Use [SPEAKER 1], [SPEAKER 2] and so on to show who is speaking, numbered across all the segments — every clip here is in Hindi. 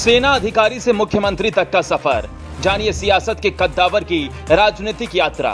[SPEAKER 1] सेना अधिकारी से मुख्यमंत्री तक का सफर, जानिए सियासत के कद्दावर की राजनीतिक यात्रा।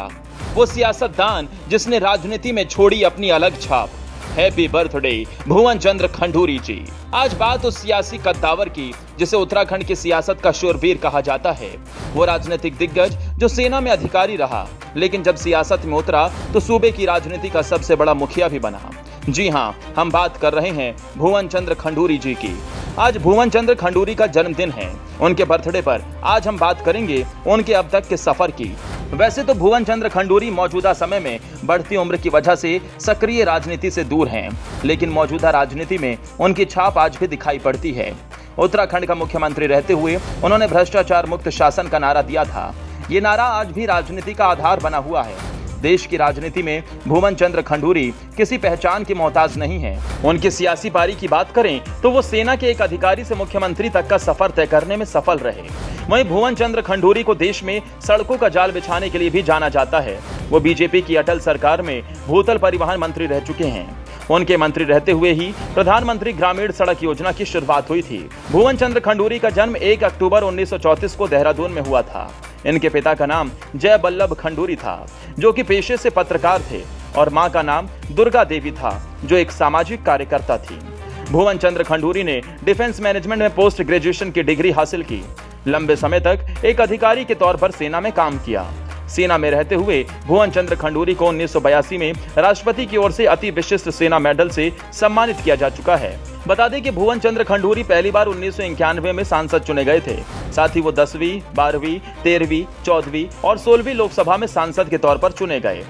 [SPEAKER 1] वो सियासतदान जिसने राजनीति में छोड़ी अपनी अलग छाप। हैप्पी बर्थडे भुवन चंद्र खंडूरी जी। आज बात उस सियासी कद्दावर की जिसे उत्तराखंड की सियासत का शूरवीर कहा जाता है। वो राजनीतिक दिग्गज जो सेना में अधिकारी रहा, लेकिन जब सियासत में उतरा तो सूबे की राजनीति का सबसे बड़ा मुखिया भी बना। जी हां, हम बात कर रहे हैं भुवन चंद्र खंडूरी जी की। आज भुवन चंद्र खंडूरी का जन्मदिन है। उनके बर्थडे पर आज हम बात करेंगे उनके अब तक के सफर की। वैसे तो भुवन चंद्र खंडूरी मौजूदा समय में बढ़ती उम्र की वजह से सक्रिय राजनीति से दूर हैं, लेकिन मौजूदा राजनीति में उनकी छाप आज भी दिखाई पड़ती है। उत्तराखंड का मुख्यमंत्री रहते हुए उन्होंने भ्रष्टाचार मुक्त शासन का नारा दिया था। ये नारा आज भी राजनीति का आधार बना हुआ है। देश की राजनीति में भुवन चंद्र खंडूरी किसी पहचान के मोहताज नहीं है। उनकी सियासी पारी की बात करें तो वो सेना के एक अधिकारी से मुख्यमंत्री तक का सफर तय करने में सफल रहे। वहीं भुवन चंद्र खंडूरी को देश में सड़कों का जाल बिछाने के लिए भी जाना जाता है। वो बीजेपी की अटल सरकार में भूतल परिवहन मंत्री रह चुके हैं। उनके मंत्री रहते हुए ही प्रधानमंत्री ग्रामीण सड़क योजना की शुरुआत हुई थी। भुवन चंद्र खंडूरी का जन्म 1 अक्टूबर 1934 को देहरादून में हुआ था। इनके पिता का नाम जय बल्लभ खंडूरी था, जो कि पेशे से पत्रकार थे, और मां का नाम दुर्गा देवी था, जो एक सामाजिक कार्यकर्ता थी। भुवन चंद्र खंडूरी ने डिफेंस मैनेजमेंट में पोस्ट ग्रेजुएशन की डिग्री हासिल की। लंबे समय तक एक अधिकारी के तौर पर सेना में काम किया। सेना में रहते हुए भुवन चंद्र खंडूरी को 1982 में राष्ट्रपति की ओर से अति विशिष्ट सेना मेडल से सम्मानित किया जा चुका है। बता दें कि भुवन चंद्र खंडूरी पहली बार 1991 में सांसद चुने गए थे। साथ ही वो 10वीं, 12वीं, 13वीं, 14वीं और 16वीं लोकसभा में सांसद के तौर पर चुने गए।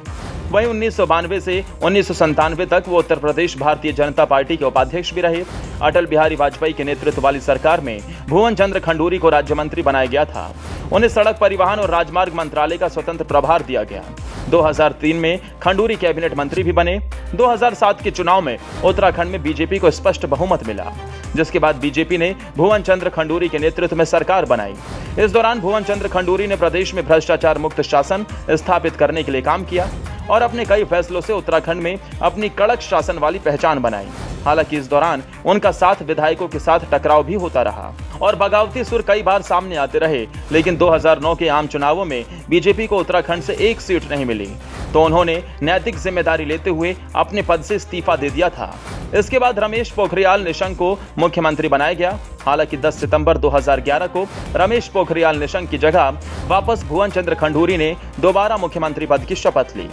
[SPEAKER 1] वहीं 1992 से 1997 तक वो उत्तर प्रदेश भारतीय जनता पार्टी के उपाध्यक्ष भी रहे। अटल बिहारी वाजपेयी के नेतृत्व वाली सरकार में भुवन चंद्र खंडूरी को राज्य मंत्री बनाया गया था। उन्हें सड़क परिवहन और राजमार्ग मंत्रालय का स्वतंत्र प्रभार दिया गया। 2003 में खंडूरी कैबिनेट मंत्री भी बने। 2007 के चुनाव में उत्तराखंड में बीजेपी को स्पष्ट बहुमत मिला, जिसके बाद बीजेपी ने भुवन चंद्र खंडूरी के नेतृत्व में सरकार बनाई। इस दौरान भुवन चंद्र खंडूरी ने प्रदेश में भ्रष्टाचार मुक्त शासन स्थापित करने के लिए काम किया और अपने कई फैसलों से उत्तराखंड में अपनी कड़क शासन वाली पहचान बनाई। हालांकि इस दौरान उनका साथ विधायकों के साथ टकराव भी होता रहा और बगावती सुर कई बार सामने आते रहे, लेकिन 2009 के आम चुनावों में बीजेपी को उत्तराखंड से एक सीट नहीं मिली, तो उन्होंने नैतिक जिम्मेदारी लेते हुए अपने पद से इस्तीफा दे दिया था। इसके बाद रमेश पोखरियाल निशंक को मुख्यमंत्री बनाया गया। हालांकि 10 सितंबर 2011 को रमेश पोखरियाल निशंक की जगह वापस भुवन चंद्र खंडूरी ने दोबारा मुख्यमंत्री पद की शपथ ली।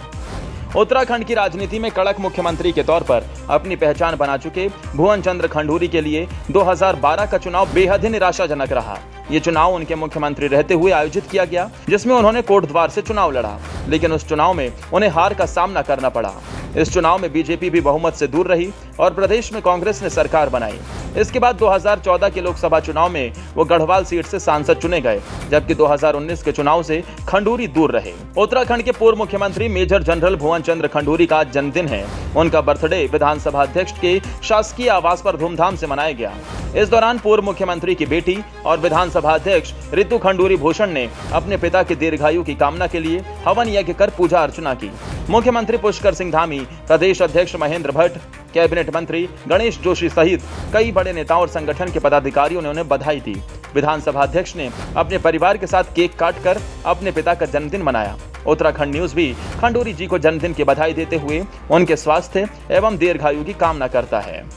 [SPEAKER 1] उत्तराखंड की राजनीति में कड़क मुख्यमंत्री के तौर पर अपनी पहचान बना चुके भुवन चंद्र खंडूरी के लिए 2012 का चुनाव बेहद ही निराशाजनक रहा। ये चुनाव उनके मुख्यमंत्री रहते हुए आयोजित किया गया, जिसमें उन्होंने कोटद्वार से चुनाव लड़ा, लेकिन उस चुनाव में उन्हें हार का सामना करना पड़ा। इस चुनाव में बीजेपी भी बहुमत से दूर रही और प्रदेश में कांग्रेस ने सरकार बनाई। इसके बाद 2014 के लोकसभा चुनाव में वो गढ़वाल सीट से सांसद चुने गए, जबकि 2019 के चुनाव से खंडूरी दूर रहे। उत्तराखंड के पूर्व मुख्यमंत्री मेजर जनरल भुवन चंद्र खंडूरी का आज जन्मदिन है। उनका बर्थडे विधानसभा अध्यक्ष के शासकीय आवास पर धूमधाम से मनाया गया। इस दौरान पूर्व मुख्यमंत्री की बेटी और विधानसभा अध्यक्ष रितु खंडूरी भूषण ने अपने पिता के दीर्घायु की कामना के लिए हवन यज्ञ कर पूजा अर्चना की। मुख्यमंत्री पुष्कर सिंह धामी, प्रदेश अध्यक्ष महेंद्र भट्ट, कैबिनेट मंत्री गणेश जोशी सहित कई बड़े नेताओं और संगठन के पदाधिकारियों ने उन्हें बधाई दी। विधानसभा अध्यक्ष ने अपने परिवार के साथ केक काटकर अपने पिता का जन्मदिन मनाया। उत्तराखंड न्यूज भी खंडूरी जी को जन्मदिन की बधाई देते हुए उनके स्वास्थ्य एवं दीर्घायु की कामना करता है।